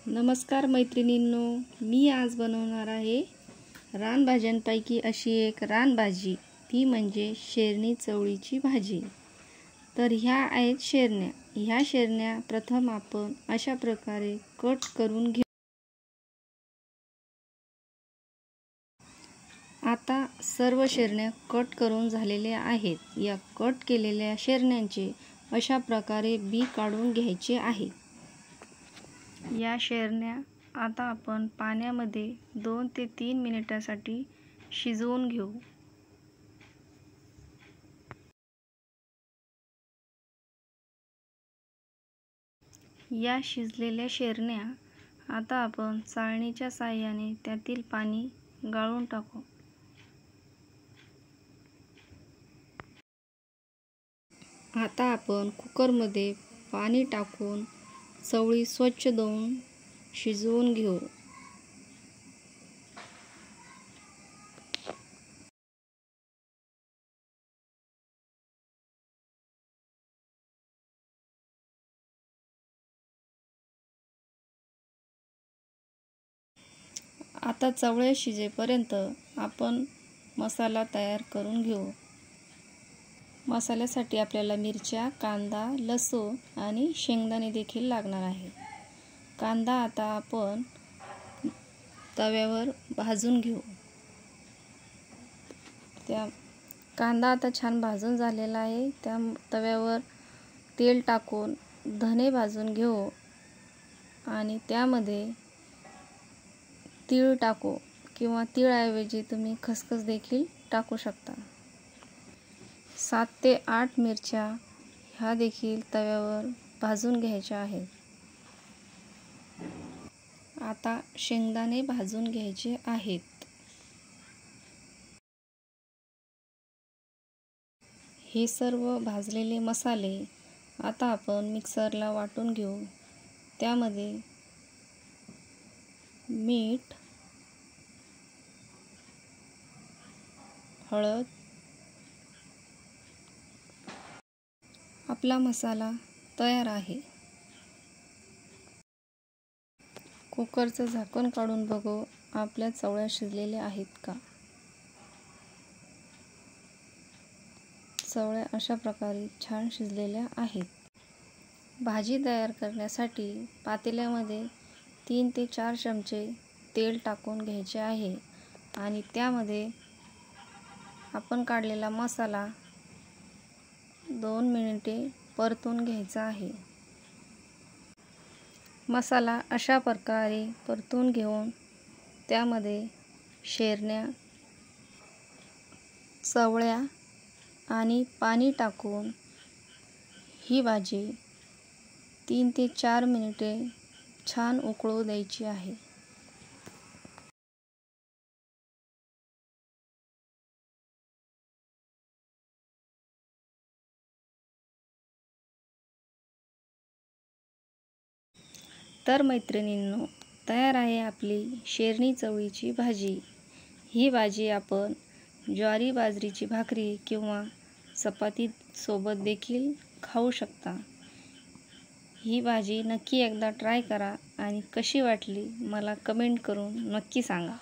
नमस्कार मैत्रिणींनो, मी आज बनवणार आहे रानभाज्यांपैकी अशी एक रानभाजी, ती म्हणजे शेरणी चवळीची भाजी। तर ह्या आहेत शेरण्या। ह्या शेरण्या प्रथम आपण अशा प्रकारे कट करून घेऊ। आता सर्व शेरण्या कट करून झालेल्या आहेत। या कट केलेल्या शेरण्यांचे अशा प्रकारे बी काढून घ्यायचे आहे। या शेरण्या आता आपण पाण्यामध्ये 2 ते 3 मिनिटांसाठी शिजवून घेऊ। या शिजलेल्या शेरण्या आता आपण चाळणीच्या साहाय्याने त्यातील पाणी गाळून टाकू। आता आपण कुकरमध्ये पाणी टाकून चवळी स्वच्छ धुवून शिजवून घेऊ। आता चवळ्या शिजेपर्यंत आपण मसाला तयार करून घेऊ। मसाल्यासाठी आपल्याला मिरच्या, कांदा, लसूण आणि शेंगदाणे देखील लागणार आहे। कांदा आता आपण तव्यावर भाजून घेऊ। कांदा आता छान भाजून झालेला आहे। त्या तव्यावर तेल टाकून धने भाजून घेऊ आणि त्यामध्ये तीळ टाकू किंवा तीळाऐवजी तुम्ही खसखस देखील टाकू शकता। 7 ते 8 मिरच्या ह्या देखील तव्यावर भाजून घ्यायच्या आहेत। आता शेंगदाणे भाजून घ्यायचे आहेत। हे सर्व भाजलेले मसाले आता आपण मिक्सरला वाटून घेऊ। त्यामध्ये मीठ, हळद, आपला मसाला तयार आहे। कुकरचं झाकण काढून बघू आपल्या चवळ्या शिजलेल्या आहेत का। चवळ्या अशा प्रकारे छान शिजलेल्या आहेत। भाजी तयार करण्यासाठी पातेल्यामध्ये 3 ते 4 चमचे तेल टाकून घ्यायचे आहे आणि त्यामध्ये आपण काढलेला मसाला 2 मिनिटे परतून घ्यायचा आहे। मसाला अशा प्रकारे परतून घेऊन त्यामध्ये शेरण्या, चवळ्या आणि पाणी टाकून ही भाजी 3 ते 4 मिनिटे छान उकळू द्यायची आहे। तर मैत्रिणींनो, तयार आहे आपली शेरणी चवळीची भाजी। ही भाजी आपण ज्वारी बाजरीची भाकरी किंवा चपाती सोबत देखील खाऊ शकता। ही भाजी नक्की एकदा ट्राय करा आणि कशी वाटली मला कमेंट करून नक्की सांगा।